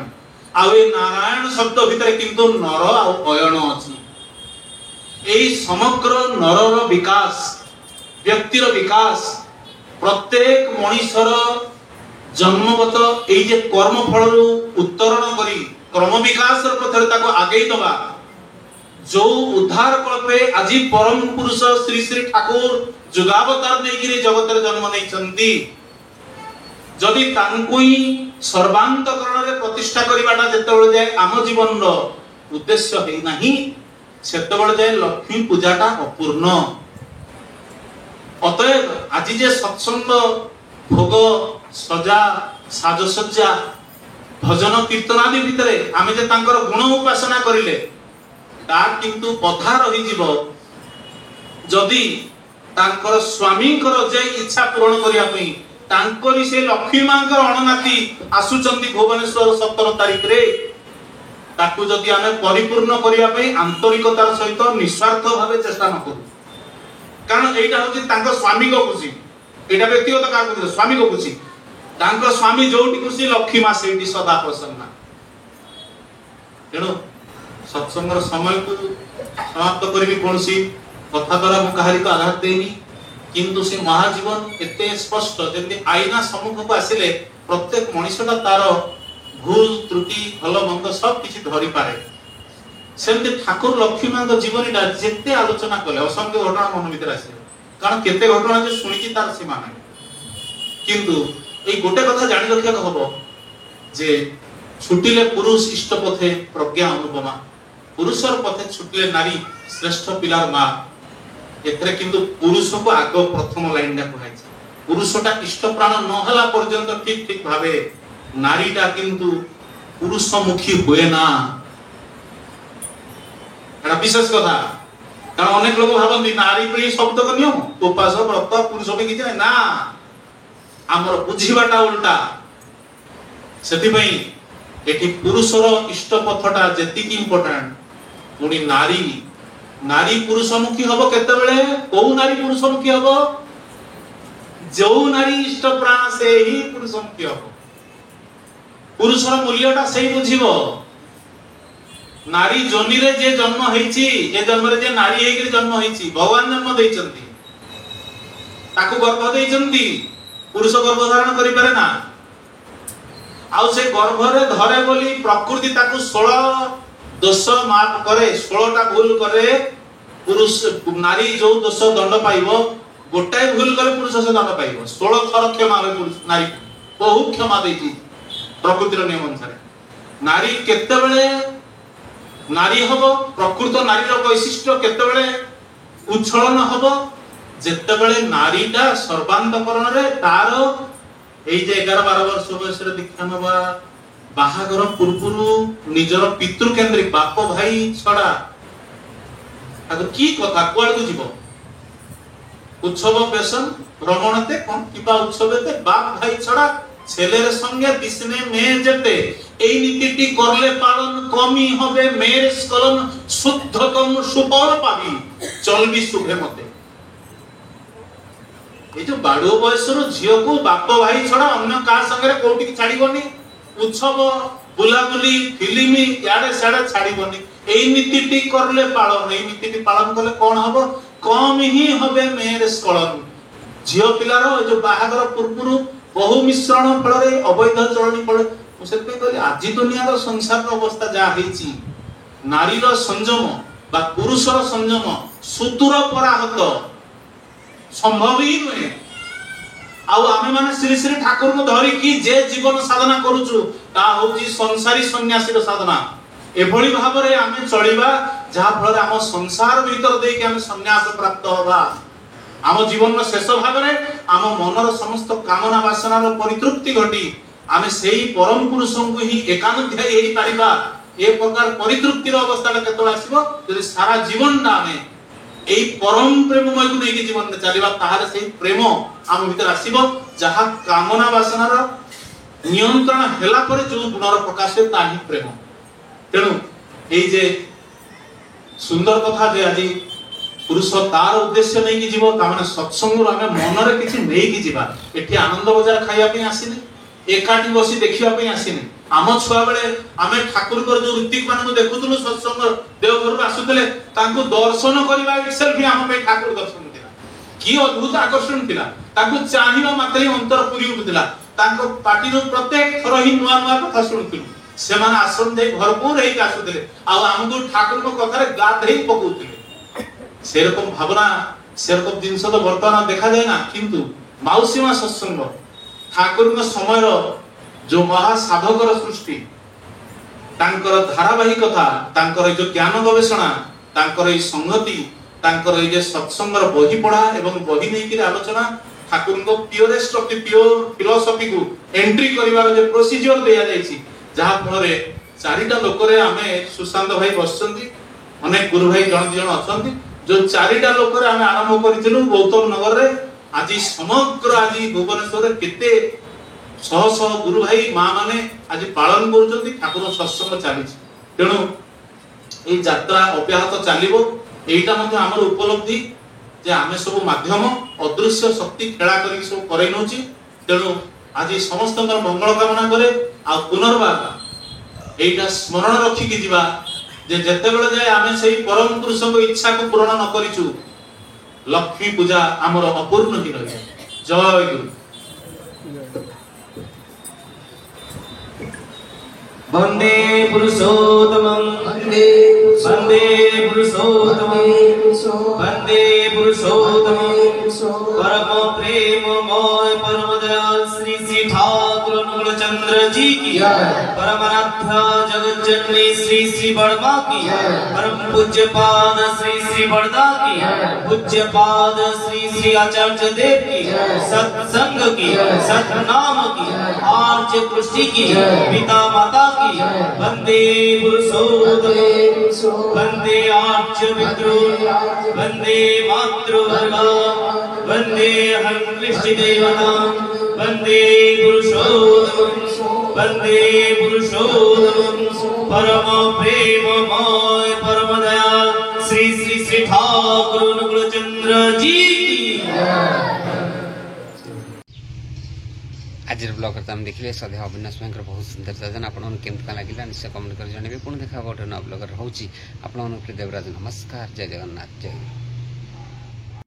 आ ए नारायण शब्द भितरे किंतु नर आ अयण अछि। एई समग्र नरर विकास, व्यक्तिर विकास, प्रत्येक मनुष्यर जन्मगत एई जे कर्म फल उत्तरण करी क्रम विकास पथरे ताको आगेई दबा, जो उद्धार कल्पे आज परम पुरुष श्री श्री ठाकुर जुगावतार देगिरे जगत रे जन्म नै छंती। जदि तांकुई सर्वांतकरण रे प्रतिष्ठा करिबाटा जेतेबेले जाय आम जीवन रो उद्देश्य हेई नाही, सेतेबेले जाय लक्ष्मी पूजाटा अपूर्ण। अतएव आज जे सत्संग भोग सजा साजसज्जा भजन कीर्तन आदि भितरे आमे जे तांकर गुण उपासना करिले ता किंतु पथा रही जीव जदि तांकर स्वामी जे इच्छा पूर्ण करिया पई तांकरी से लक्ष्मी मांकर अणनाती आसुचंती भुवनेश्वर 17 तारिख रे, ताकू जदि आमे परिपूर्ण करिया पई आंतरिकतार सहित निस्वार्थ भावे चेष्टा न करू, कारण एटा होची तांकर स्वामी को खुशी, एटा व्यक्तिगत का खुशी, स्वामी को खुशी। तांकर स्वामी जोटी खुशी लक्ष्मी मां सेठी सदा प्रसन्न। तेणु सत्संगर समय को समाप्त करी कौनसी कथा द्वारा मु कहारी को आघात देनी, किंतु से महाजीवन एते स्पष्ट जति आईना सम्मुख को आसिले प्रत्येक मनुष्यटा तार भूल त्रुटि भल मंद सब किछि धरि पारे। सेमती ठाकुर लक्ष्मी मां जीवनीटा जेते आलोचना कले असंख्य घटना मन भीतर आसे कारण केते घटना जे सुनिची तार सीमा नाही किंतु ए गोटे कथा जानि रखिया हबो जे छुटिले पुरुष इष्ट पथे प्रज्ञा अनुपमा पुरुषर पथे छुटिले नारी श्रेष्ठ पिलार मां एथरे किंतु पुरुष को आग प्रथम लाइन डा कहै छै पुरुषटा इष्ट प्राण न हला पर्यंत ठीक ठीक भावे नारीटा किंतु पुरुषमुखी हुए ना एटा विशेष कथा कारण अनेक लोग भाबंती नारी पे शब्द को नियम उपास व्रत पुरुष पे किछ ना हमर बुझिबाटा उल्टा सेति पई एठी पुरुषर इष्ट पथटा जेति कि इंपोर्टेंट पुनी नारी नारी पुरुषमुखी हबो केते बेले को नारी पुरुषमुखी हबो जो नारी इष्ट प्राण से ही पुरुषमुखी हबो पुरुषर मूल्यटा सेही बुझिबो नारी जोनी रे जे जन्म हेछि ए जन्म रे जे नारी हेकि जन्म हेछि भगवान जन्म दैचंती ताकू गर्भ दैचंती पुरुष गर्भ धारण करि पारे ना आउ से गर्भ रे धरे बोली प्रकृति ताकू 16 दोष माफ करे 16 टा भूल करे पुरुष नारी जो दोष दंड पाइबो गोटाए भूल करे पुरुष से दंड पाइबो 16 थर क्षमा होय पुरुष नारी बहुत क्षमा दैछि प्रकृतिर नियम अनुसार नारी केते बेले नारी हबो प्रकृत नारीर वैशिष्ट्य केते बेले उच्छलन हबो जेते बेले नारीटा सर्वांतकरण रे तार एई जे 11 12 वर्ष बयस रे दीक्षा नबा बाहागर पूर्वरु निजर पितृ केंद्रिक बाप भाई छडा अगर की कथा कोड को जीवो उत्सव पेशन भ्रमणते कोन किबा उत्सवते बाप भाई छडा ছেলের সঙ্গে দিসনে মেয়ে যেতে এই নীতিটি করলে পালন কমই হবে মেয়ের স্কলন শুদ্ধতম সুফল পাবি চলবি সুখে মতে এই যে বাড়ো বয়সর ঝিওকু বাপ ভাই ছড়া অন্য কার সঙ্গে কোউটি ছাড়িবনি উৎসব বুলাবুলি ফিল্মি ইয়াড়ে সাড়ে ছাড়িবনি এই নীতিটি করলে পালন এই নীতিটি পালন করলে কোন হবে কম হি হবে মেয়ের স্কলন ঝিও পিলার এই যে বাহাগর পূর্বরু बहु मिश्रण फल रे अवैध चलनी फल सेते कहली आज दुनिया रो संसार रो अवस्था जा हेची नारी रो संयम बा पुरुष रो संयम सुदूर पराहत संभव ही नहे आउ आमे माने श्री श्री ठाकुर को धरि की जे जीवन साधना करूछु ता होची संसारी सन्यासी रो साधना एभली भाव रे आमे चलिबा जहा फल रे हम संसार भीतर देके आमे सन्यास प्राप्त होबा आम जीवन शेष भाग में आम मनर समस्त कामना वासनार परितृप्ति घटी आम से परम पुरुष को ही एकांध्यायी हो पारिबा ए प्रकार परितृप्तिर अवस्था केतल आसीबो जदि सारा जीवन ना आमे एई परम प्रेममय को नेकी जीवन चलिबा ताहार से प्रेम आम भीतर आसीबो जहा कामना वासनार नियंत्रण हेला पर जो गुणर प्रकाश ताही प्रेम तेणु एई जे सुंदर कथा जे आज पुरुष तार उद्देश्य नहीं कि जीवो तामाने सत्संग रो हमें मन रे किछि नहीं कि जीवा एठी आनंद बाजार खाइया पे आसीने एकाठी बसी देखिया पे आसीने आम छुआ बेले आमे ठाकुर को जो ऋतिक मान को देखुतलु सत्संग देवघर को आसुतले तांको दर्शन करबा इटसेल्फ ही आम पे ठाकुर दर्शन थिला की अद्भुत आकर्षण थिला तांको चाहिबा मात्रे अंतर पुरी उठिला तांको पार्टी रो प्रत्येक थर ही नुवा नुवा कथा सुनथिलु से माने आश्रम दे भरपूर हेई आसुतले आ हमको ठाकुर को कथा रे गाधेई पकुतले सेरकम भावना सेरकम जिनस तो वर्तमान देखा जाए ना किंतु माउसीमा सत्संग ठाकुर समय जो महासाधकर सृष्टि तांकर धारावाहिकता तांकर जो ज्ञान गवेषणा तांकर ई संगति तांकर ई जे सत्संगर बही पढ़ा एवं बही नै कि आलोचना ठाकुर को purest of the pure philosophy को एंट्री करिवार जे प्रोसीजर दिया जायछि जहा फल रे चारिटा लोक रे आमे सुशांत भाई बसचंदी अनेक गुरु भाई जण जण अछंती जो चारिटा लोक रे आमे आरंभ करिथिलु गौतम नगर रे आज समग्र आज भुवनेश्वर रे केते सह सह गुरु भाई मां माने आज पालन करूचंती ठाकुर सत्संग चालिछि तेणु ए यात्रा अव्याहत चालिबो एटा मध्ये हमर उपलब्धि जे आमे सब माध्यम अदृश्य शक्ति खेला करी सब करै नोची तेणु आज समस्त मंगल कामना करे आ पुनर्बार एटा स्मरण रखी कि जीवा जे जते बेले जाय आमे सेही परम पुरुष को इच्छा को पूर्ण न करिचु लक्ष्मी पूजा हमर अपूर्ण ही रहि जय गुरु वंदे पुरुषोत्तमं वंदे वंदे पुरुषोत्तम वंदे पुरुषोत्तम परम प्रेममय परम दयाल श्री श्री ठाकुर अनुकूल चंद्र जी की परमाराध्या जगत जननी श्री श्री बड़मा की परम पूज्य पाद श्री श्री बड़दा की पूज्य पाद श्री श्री आचार्य देव की सत्संग की सतनाम की आर्य कृष्टि की पिता माता की वंदे पुरुषोत्तम वंदे आर्य मित्रो वंदे मातृवर्गा वंदे हंकृष्टि देवता वंदे पुरुषोत्तम वंदे पुरुषोत्तम परम प्रेममय परम दयाल श्री श्री श्री ठाकुर अनुकूल चंद्र जी आज ब्लॉग तुम देखिले सदैव अविनाश भाई बहुत सुंदर सजन आपन केमती लगे निश्चय कमेंट कर जनइबे पुणी देखा गोटे नया ब्लॉगर हूँ आपन देवराज नमस्कार जय जगन्नाथ जय